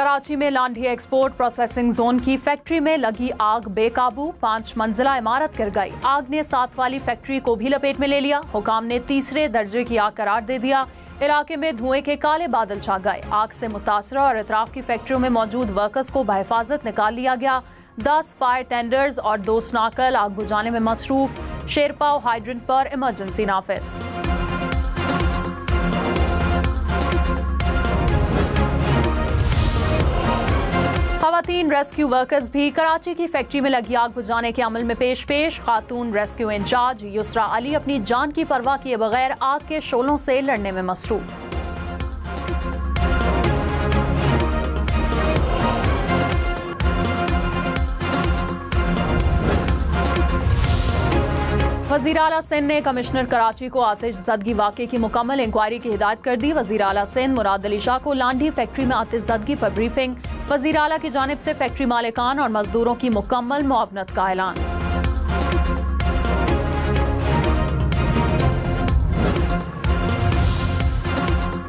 कराची में Landhi export processing zone की factory में लगी आग बेकाबू, 5 मंजिला इमारत गिर गई। आग ने 7 वाली फैक्ट्री को भी लपेट में ले लिया। हुकाम ने तीसरे दर्जे की आग करार दे दिया। इलाके में धुएं के काले बादल छा गए। आग से मुतासरा और इतराफ की फैक्ट्रियों में मौजूद वर्कर्स को बहिफाजत निकाल लिया गया। 10 फायर टेंडर्स और 2 स्नाकल आग बुझाने में मसरूफ। शेरपाव हाइड्रेंट पर इमरजेंसी नाफिज। खवातीन रेस्क्यू वर्कर्स भी कराची की फैक्ट्री में लगी आग बुझाने के अमल में पेश। खातून रेस्क्यू इंचार्ज युसरा अली अपनी जान की परवाह किए बगैर आग के शोलों से लड़ने में मसरूफ। वज़ीर आला सिंध ने कमिश्नर कराची को आतिश ज़दगी वाक़े की मुकम्मल इंक्वायरी की हिदायत कर दी। वज़ीर आला सिंध मुराद अली शाह को लांढी फैक्ट्री में आतिश ज़दगी पर ब्रीफिंग। वज़ीर आला की जानिब से फैक्ट्री मालिकान और मजदूरों की मुकम्मल मुआवनत का ऐलान।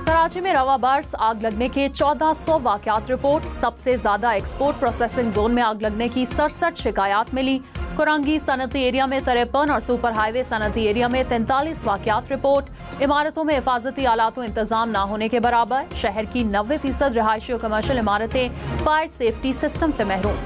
कराची में रवा बरस आग लगने के 1400 वाक़यात रिपोर्ट। सबसे ज्यादा एक्सपोर्ट प्रोसेसिंग जोन में आग लगने की 67 शिकायत मिली। कुरंगी सनती एरिया में 53 और सुपर हाईवे सनती एरिया में 43 वाक़यात रिपोर्ट। इमारतों में हिफाजती आलात व इंतजाम न होने के बराबर। शहर की 90% रिहायशी और कमर्शियल इमारतें फायर सेफ्टी सिस्टम से महरूम।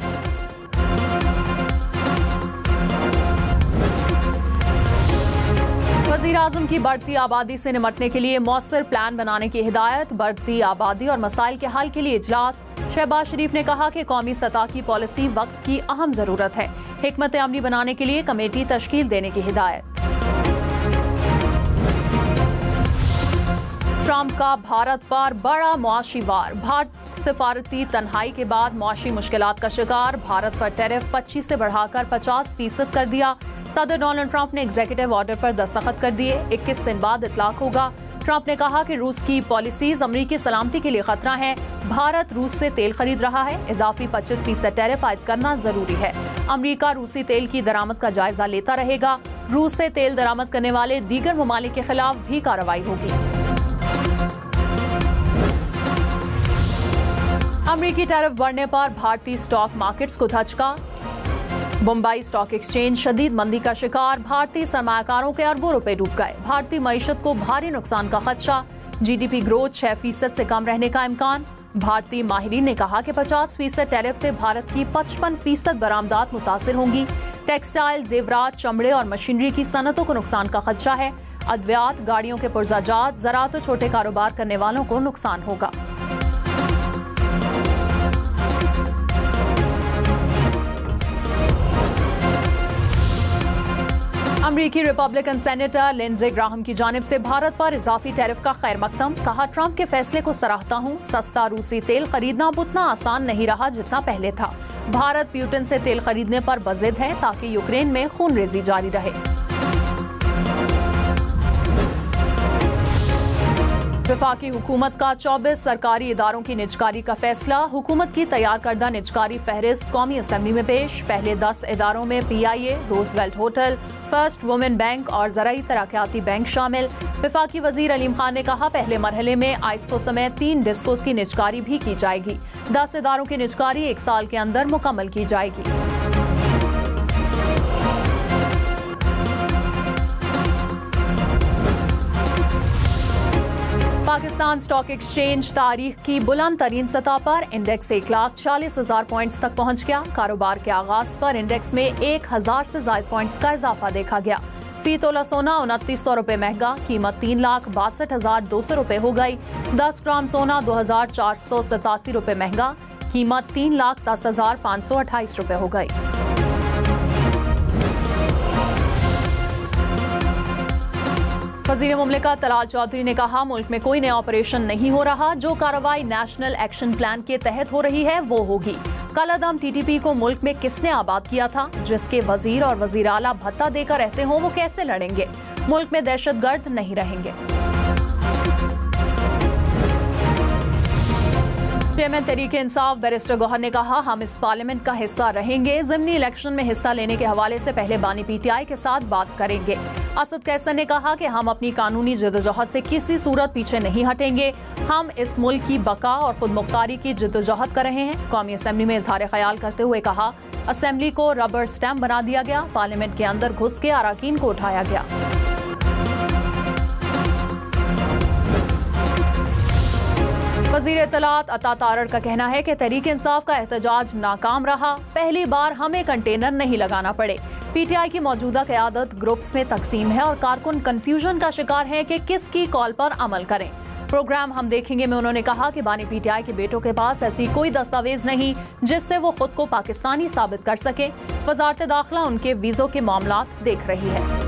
वज़ीर आज़म की बढ़ती आबादी से निपटने के लिए मौसर प्लान बनाने की हिदायत। बढ़ती आबादी और मसाइल के हल के लिए इजलास। शहबाज शरीफ ने कहा कि कौमी सतह की पॉलिसी वक्त की अहम जरूरत है। हिकमत अमली बनाने के लिए कमेटी तश्कील देने की हिदायत। ट्रंप का भारत पर बड़ा मुआशी वार। भारत सिफारती तन्हाई के बाद मुआशी मुश्किलात का शिकार। भारत पर टैरिफ 25 से बढ़ाकर 50% कर दिया। सदर डोनाल्ड ट्रंप ने एग्जीक्यूटिव ऑर्डर पर दस्तखत कर दिए। 21 दिन बाद इतलाक होगा। ट्रंप ने कहा कि रूस की पॉलिसीज अमरीकी सलामती के लिए खतरा है। भारत रूस से तेल खरीद रहा है। इजाफी 25% टैरिफ आयद करना जरूरी है। अमरीका रूसी तेल की दरामद का जायजा लेता रहेगा। रूस से तेल दरामद करने वाले दीगर ममालिक के खिलाफ भी कार्रवाई होगी। अमरीकी टैरिफ बढ़ने पर भारतीय स्टॉक मार्केट्स को धचका। मुंबई स्टॉक एक्सचेंज शदीद मंदी का शिकार। भारतीय सरमायाकारों के अरबों रुपए डूब गए। भारतीय मईशत को भारी नुकसान का खदशा। जीडीपी ग्रोथ 6% से कम रहने का इम्कान। भारतीय माहिरीन ने कहा कि 50% टैरिफ से भारत की 55% बरामदात मुतासिर होंगी। टेक्सटाइल, जेवरात, चमड़े और मशीनरी की सनतों को नुकसान का खदशा है। अद्वियात, गाड़ियों के पुर्जाजात, ज़राअत और छोटे कारोबार करने वालों को नुकसान होगा। अमरीकी रिपब्लिकन सेनेटर लिंडसे ग्राहम की जानिब से भारत पर इजाफी टैरिफ का खैर मकदम। कहा, ट्रंप के फैसले को सराहता हूं। सस्ता रूसी तेल खरीदना अब उतना आसान नहीं रहा जितना पहले था। भारत प्यूटन से तेल खरीदने पर बजिद है ताकि यूक्रेन में खूनरेजी जारी रहे। वफाकी हुकूमत का 24 सरकारी इदारों की निजकारी का फैसला। हुकूमत की तैयार करदा निजकारी फहरिस्त कौमी असम्बली में पेश। पहले 10 इदारों में PIA, Roosevelt hotel, first women bank और ज़राई तरक्याती बैंक शामिल। वफाकी वजीर अलीम खान ने कहा, पहले मरहले में आइस्को समेत 3 डिस्कोस की निजकारी भी की जाएगी। 10 इदारों की निजकारी 1 साल के अंदर मुकम्मल की जाएगी। पाकिस्तान स्टॉक एक्सचेंज तारीख की बुलंद तरीन सतह पर। इंडेक्स 1,40,000 पॉइंट्स तक पहुंच गया। कारोबार के आगाज पर इंडेक्स में 1000 से ज्यादा पॉइंट्स का इजाफा देखा गया। फी तोला सोना 2900 रुपए महंगा। कीमत 3,62,200 रुपए हो गई। 10 ग्राम सोना 2,487 रुपए महंगा। कीमत 3,10,528 रुपए हो गई। वज़ीर मुमलिकत तलाल चौधरी ने कहा, मुल्क में कोई नया ऑपरेशन नहीं हो रहा। जो कार्रवाई नेशनल एक्शन प्लान के तहत हो रही है वो होगी। कलअदम TTP को मुल्क में किसने आबाद किया था? जिसके वजीर और वजीर आला भत्ता देकर रहते हों वो कैसे लड़ेंगे? मुल्क में दहशतगर्द नहीं रहेंगे। चेयरमैन तहरीके इंसाफ बैरिस्टर गौहर ने कहा, हम इस पार्लियामेंट का हिस्सा रहेंगे। ज़िमनी इलेक्शन में हिस्सा लेने के हवाले से पहले बानी पीटीआई के साथ बात करेंगे। असद कैसर ने कहा कि हम अपनी कानूनी जद्दोजहद से किसी सूरत पीछे नहीं हटेंगे। हम इस मुल्क की बका और खुद मुख्तारी की जद्दोजहद कर रहे हैं। कौमी असम्बली में इजहार ख्याल करते हुए कहा, असम्बली को रबर स्टैम्प बना दिया गया, पार्लियामेंट के अंदर घुस के अराकीन को उठाया गया। वज़ीर इत्तलात अता तारड़ का कहना है कि तहरीक इंसाफ का एहतजाज नाकाम रहा। पहली बार हमें कंटेनर नहीं लगाना पड़े। पीटीआई की मौजूदा क़यादत ग्रुप्स में तकसीम है और कारकुन कंफ्यूजन का शिकार है कि किसकी कॉल पर अमल करें। प्रोग्राम हम देखेंगे में उन्होंने कहा कि बानी पीटीआई के बेटों के पास ऐसी कोई दस्तावेज नहीं जिससे वो खुद को पाकिस्तानी साबित कर सके। वज़ारत दाखिला उनके वीज़ों के मामलात देख रही है।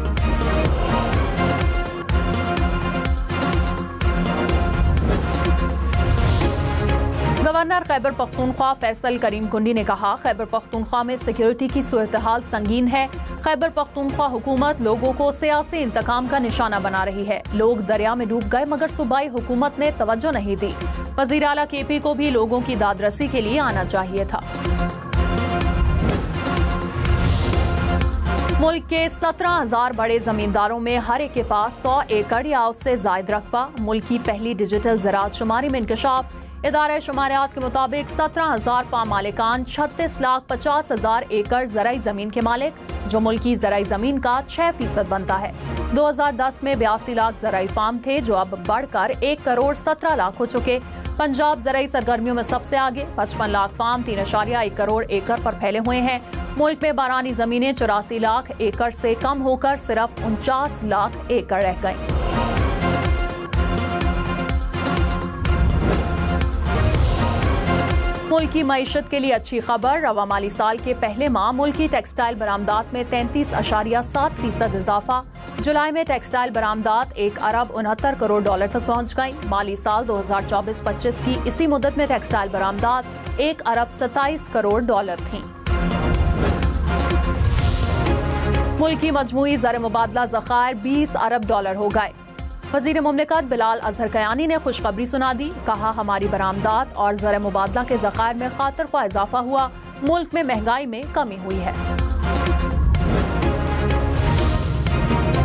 गवर्नर खैबर पख्तूनख्वा फैसल करीम कुंडी ने कहा, खैबर पख्तूनख्वा में सिक्योरिटी की सूरत-ए-हाल संगीन है। खैबर पख्तूनख्वा हुकूमत लोगों को सियासी इंतकाम का निशाना बना रही है। लोग दरिया में डूब गए मगर सूबाई हुकूमत ने तवज्जो नहीं दी। वज़ीर आला केपी को भी लोगों की दादरसी के लिए आना चाहिए था। मुल्क के 17,000 बड़े जमींदारों में हर एक के पास 100 एकड़ या उससे जायद रकबा। मुल्क की पहली डिजिटल ज़राअत शुमारी में इंकशाफ। इदारे शुमारियात के मुताबिक 17,000 फार्म मालिकान 36,50,000 एकड़ ज़राई ज़मीन के मालिक, जो मुल्क की ज़राई ज़मीन का 6% बनता है। 2010 में 82 लाख ज़राई फार्म थे, जो अब बढ़कर 1 करोड़ 17 लाख हो चुके। पंजाब ज़राई सरगर्मियों में सबसे आगे, 55 लाख फार्म 3.1 करोड़ एकड़ पर फैले हुए हैं। मुल्क में बारानी ज़मीनें 84 लाख एकड़ से कम होकर सिर्फ 49 लाख एकड़ रह गई। मुल्क की मईशत के लिए अच्छी खबर। रवा माली साल के पहले माह मुल्क की टेक्सटाइल बरामदात में 33.7% इजाफा। जुलाई में टेक्सटाइल बरामदात 1 अरब 69 करोड़ डॉलर तक पहुंच गई। माली साल 2024-25 की इसी मुद्दत में टेक्सटाइल बरामदात 1 अरब 27 करोड़ डॉलर थीं। मुल्क की मजमूई ज़र मुबादला ज़खायर 20 अरब डॉलर हो गए। वज़ीर मुमलिकत बिलाल अजहर कयानी ने खुशखबरी सुना दी। कहा, हमारी बरामदात और ज़र मुबादला के ज़खायर में खातिर ख्वाह इजाफा हुआ। मुल्क में महंगाई में कमी हुई है।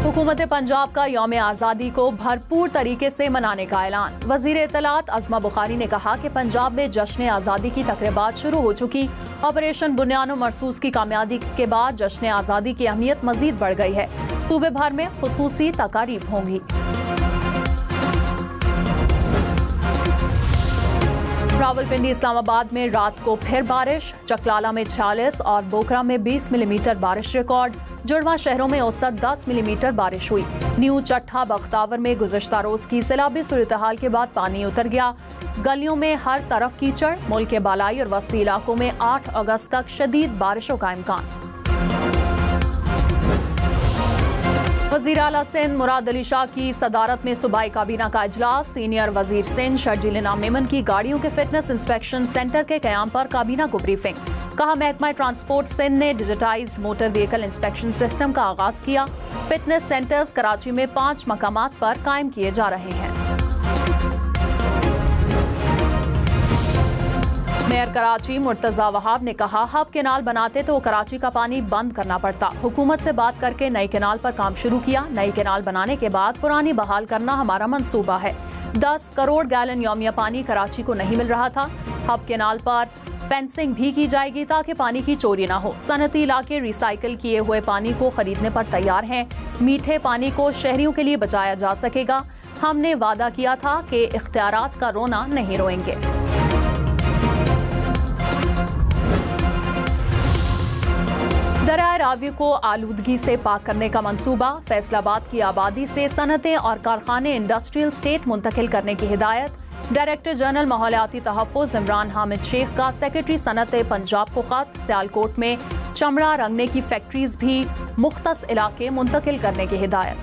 हुकूमत पंजाब का यौम आज़ादी को भरपूर तरीके से मनाने का ऐलान। वज़ीर इत्तलात अज़मा बुखारी ने कहा कि पंजाब में जश्न आज़ादी की तक़रीबात शुरू हो चुकी। ऑपरेशन बुनियानो मरसूस की कामयाबी के बाद जश्न आज़ादी की अहमियत मज़ीद बढ़ गई है। सूबे भर में खुसूसी तकारीब होंगी। रावलपिंडी इस्लामाबाद में रात को फिर बारिश। चकलाला में 46 और बोकरा में 20 मिलीमीटर बारिश रिकॉर्ड। जुड़वा शहरों में औसत 10 मिलीमीटर बारिश हुई। न्यू चट्ठा बख्तावर में गुज़श्ता रोज की सैलाबी सूरत-ए-हाल के बाद पानी उतर गया। गलियों में हर तरफ कीचड़। मुल्क के बालाई और वस्ती इलाकों में 8 अगस्त तक शदीद बारिशों का इम्कान। वज़ीर आला सिंध मुराद अली शाह की सदारत में सूबाई काबीना का इजलास। सीनियर वजीर सिंध शर्जील इनाम मेमन की गाड़ियों के फिटनेस इंस्पेक्शन सेंटर के कयाम पर काबीना को ब्रीफिंग। कहा, महकमा ट्रांसपोर्ट सिंध ने digitised motor vehicle inspection system का आगाज किया। फिटनेस सेंटर्स कराची में 5 मकामात पर कायम किए जा रहे हैं। मेयर कराची मुर्तजा वहाब ने कहा, हब केनाल बनाते तो कराची का पानी बंद करना पड़ता। हुकूमत से बात करके नई केनाल पर काम शुरू किया। नई केनाल बनाने के बाद पुरानी बहाल करना हमारा मंसूबा है। 10 करोड़ गैलन यौमिया पानी कराची को नहीं मिल रहा था। हब केनाल पर फेंसिंग भी की जाएगी ताकि पानी की चोरी ना हो। सनती इलाके रिसाइकिल किए हुए पानी को खरीदने पर तैयार हैं। मीठे पानी को शहरियों के लिए बचाया जा सकेगा। हमने वादा किया था कि इख्तियारात का रोना नहीं रोएंगे। दरियाए रावी को आलूदगी से पाक करने का मंसूबा। फैसलाबाद की आबादी से सनतें और कारखाने इंडस्ट्रियल स्टेट मुंतकिल करने की हिदायत। डायरेक्टर जनरल माहौलियाती तहफ़्फ़ुज़ इमरान हामिद शेख का सेक्रेटरी सनत पंजाब को खत। सियालकोट में चमड़ा रंगने की फैक्ट्रीज भी मुख्तस इलाके मुंतकिल करने की हिदायत।